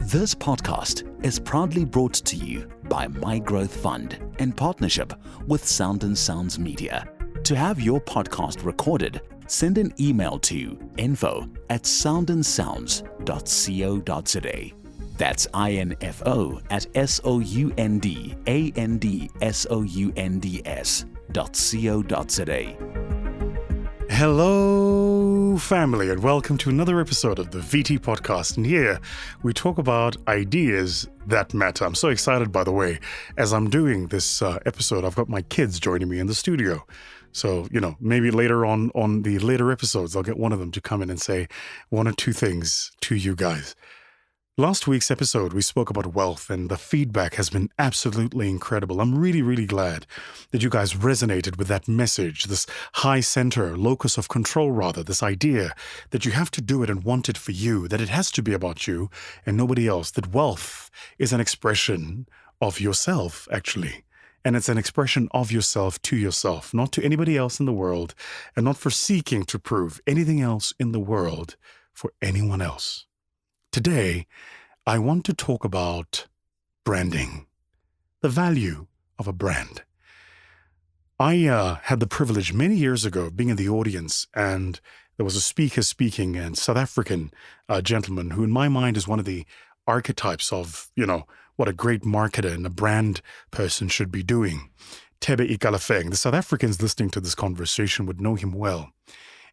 This podcast is proudly brought to you by My Growth Fund in partnership with Sound and Sounds Media. To have your podcast recorded, send an email to info@soundandsounds.co.za. That's info@soundandssounds.co.za. Hello, family, and welcome to another episode of the VT Podcast. And here we talk about ideas that matter. I'm so excited, by the way. As I'm doing this episode, I've got my kids joining me in the studio. So, maybe later on the later episodes, I'll get one of them to come in and say one or two things to you guys. Last week's episode, we spoke about wealth, and the feedback has been absolutely incredible. I'm really, really glad that you guys resonated with that message, this high center, locus of control rather, this idea that you have to do it and want it for you, that it has to be about you and nobody else, that wealth is an expression of yourself, actually. And it's an expression of yourself to yourself, not to anybody else in the world, and not for seeking to prove anything else in the world for anyone else. Today, I want to talk about branding, the value of a brand. I had the privilege many years ago of being in the audience, and there was a speaker speaking, and South African gentleman who in my mind is one of the archetypes of, what a great marketer and a brand person should be doing. Thembekwayo. The South Africans listening to this conversation would know him well.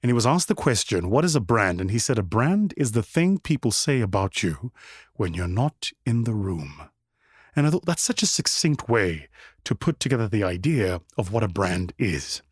And he was asked the question, what is a brand? And he said, a brand is the thing people say about you when you're not in the room. And I thought that's such a succinct way to put together the idea of what a brand is.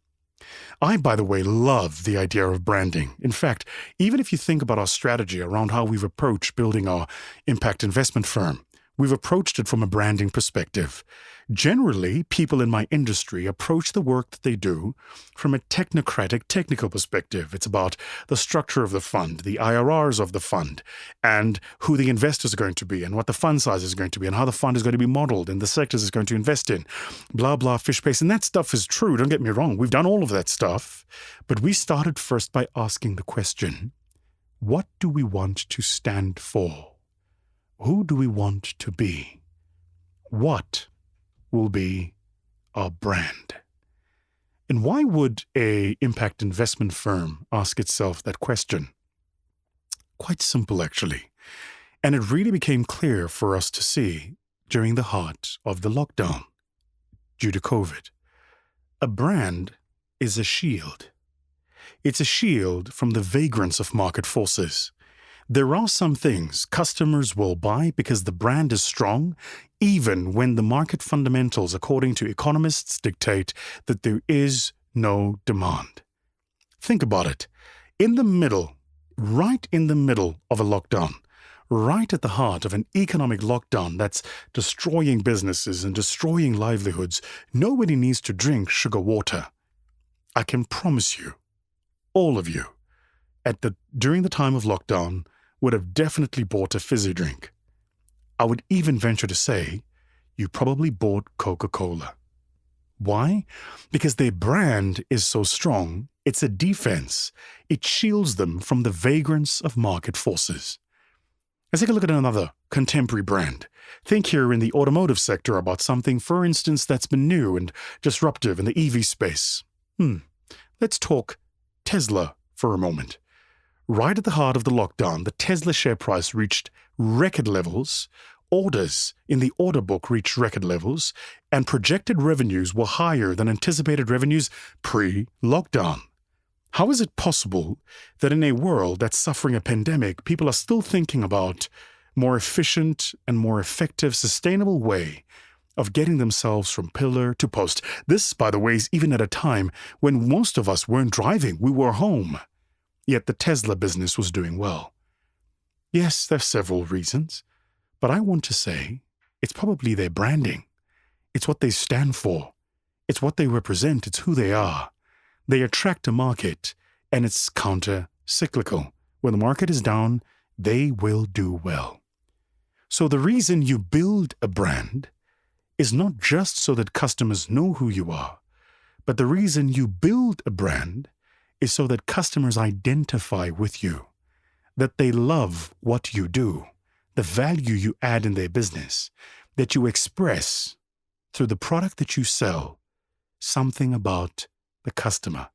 I, by the way, love the idea of branding. In fact, even if you think about our strategy around how we've approached building our impact investment firm, we've approached it from a branding perspective. Generally, people in my industry approach the work that they do from a technocratic, technical perspective. It's about the structure of the fund, the IRRs of the fund, and who the investors are going to be, and what the fund size is going to be, and how the fund is going to be modeled, and the sectors it's going to invest in, blah, blah, fish paste. And that stuff is true, don't get me wrong. We've done all of that stuff. But we started first by asking the question, what do we want to stand for? Who do we want to be? What will be our brand? And why would a impact investment firm ask itself that question? Quite simple, actually. And it really became clear for us to see during the heart of the lockdown due to COVID. A brand is a shield. It's a shield from the vagrance of market forces. There are some things customers will buy because the brand is strong, even when the market fundamentals, according to economists, dictate that there is no demand. Think about it. In the middle, right in the middle of a lockdown, right at the heart of an economic lockdown that's destroying businesses and destroying livelihoods, nobody needs to drink sugar water. I can promise you, all of you, during the time of lockdown, would have definitely bought a fizzy drink. I would even venture to say you probably bought Coca-Cola. Why? Because their brand is so strong, it's a defense. It shields them from the vagrance of market forces. Let's take a look at another contemporary brand. Think here in the automotive sector about something, for instance, that's been new and disruptive in the EV space. Let's talk Tesla for a moment. Right at the heart of the lockdown, the Tesla share price reached record levels, orders in the order book reached record levels, and projected revenues were higher than anticipated revenues pre-lockdown. How is it possible that in a world that's suffering a pandemic, people are still thinking about more efficient and more effective, sustainable way of getting themselves from pillar to post? This, by the way, is even at a time when most of us weren't driving, we were home. Yet the Tesla business was doing well. Yes, there are several reasons, but I want to say it's probably their branding. It's what they stand for. It's what they represent. It's who they are. They attract a market, and it's counter-cyclical. When the market is down, they will do well. So the reason you build a brand is not just so that customers know who you are, but the reason you build a brand is so that customers identify with you, that they love what you do, the value you add in their business, that you express through the product that you sell, something about the customer.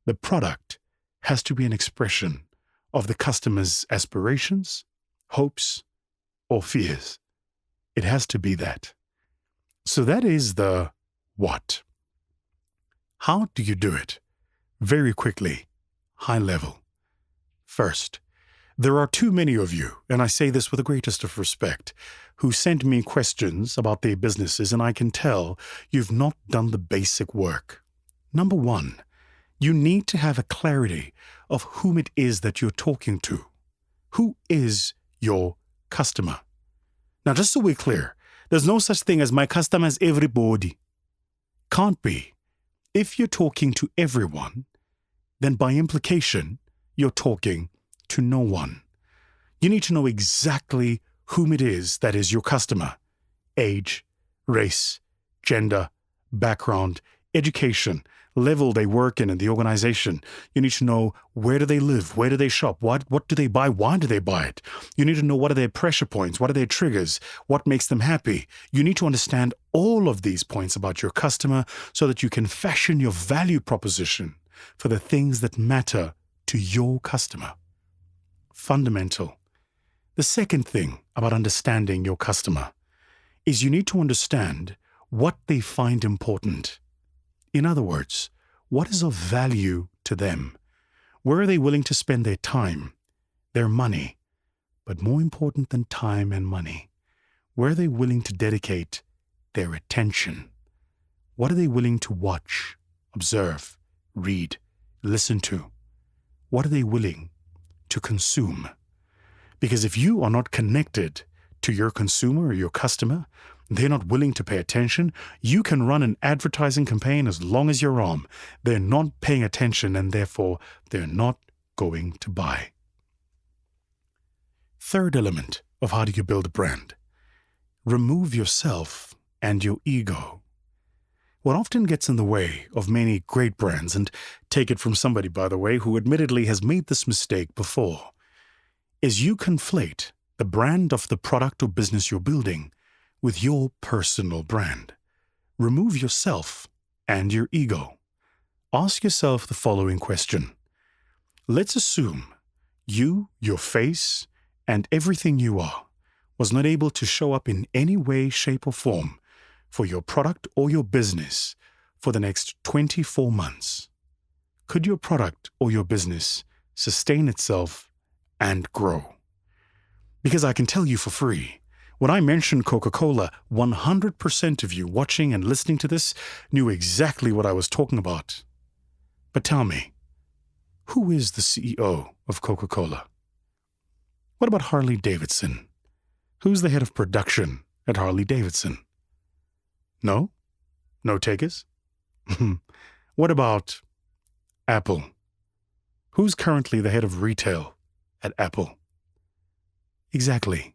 The product has to be an expression of the customer's aspirations, hopes, or fears. It has to be that. So that is the what. How do you do it? Very quickly, high level. First, there are too many of you, and I say this with the greatest of respect, who send me questions about their businesses, and I can tell you've not done the basic work. Number one, you need to have a clarity of whom it is that you're talking to. Who is your customer? Now, just so we're clear, there's no such thing as my customer is everybody. Can't be. If you're talking to everyone, then by implication, you're talking to no one. You need to know exactly whom it is that is your customer. Age, race, gender, background, education, level they work in the organization. You need to know where do they live, where do they shop, what do they buy, why do they buy it. You need to know what are their pressure points, what are their triggers, what makes them happy. You need to understand all of these points about your customer so that you can fashion your value proposition for the things that matter to your customer. Fundamental. The second thing about understanding your customer is you need to understand what they find important. In other words, what is of value to them? Where are they willing to spend their time, their money? But more important than time and money, where are they willing to dedicate their attention? What are they willing to watch, observe, read, listen to? What are they willing to consume? Because if you are not connected to your consumer or your customer, they're not willing to pay attention, you can run an advertising campaign as long as your arm. They're not paying attention and therefore they're not going to buy. Third element of how do you build a brand? Remove yourself and your ego. What often gets in the way of many great brands, and take it from somebody, by the way, who admittedly has made this mistake before, is you conflate the brand of the product or business you're building with your personal brand. Remove yourself and your ego. Ask yourself the following question. Let's assume you, your face, and everything you are was not able to show up in any way, shape, or form for your product or your business for the next 24 months. Could your product or your business sustain itself and grow? Because I can tell you for free, when I mentioned Coca-Cola, 100% of you watching and listening to this knew exactly what I was talking about. But tell me, who is the CEO of Coca-Cola? What about Harley Davidson? Who's the head of production at Harley Davidson? No? No takers? What about Apple? Who's currently the head of retail at Apple? Exactly.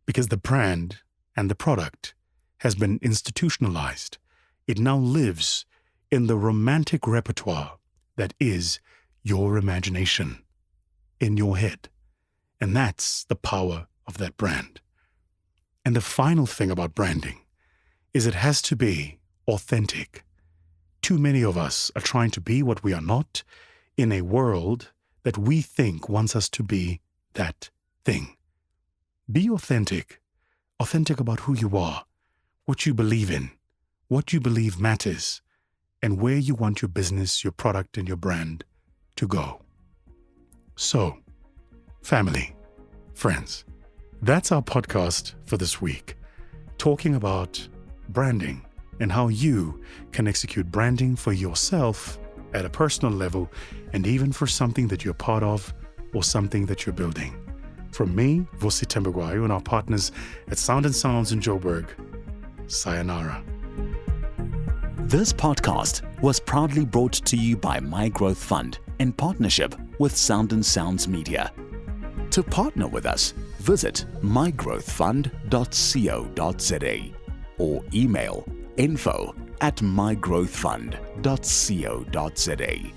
Because the brand and the product has been institutionalized. It now lives in the romantic repertoire that is your imagination, in your head. And that's the power of that brand. And the final thing about branding is it has to be authentic. Too many of us are trying to be what we are not in a world that we think wants us to be that thing. Be authentic. Authentic about who you are, what you believe in, what you believe matters, and where you want your business, your product, and your brand to go. So, family, friends, that's our podcast for this week, talking about branding and how you can execute branding for yourself at a personal level and even for something that you're part of or something that you're building. From me, Vusi Thembekwayo, and our partners at Sound & Sounds in Joburg, sayonara. This podcast was proudly brought to you by My Growth Fund in partnership with Sound & Sounds Media. To partner with us, visit mygrowthfund.co.za or email info@mygrowthfund.co.za.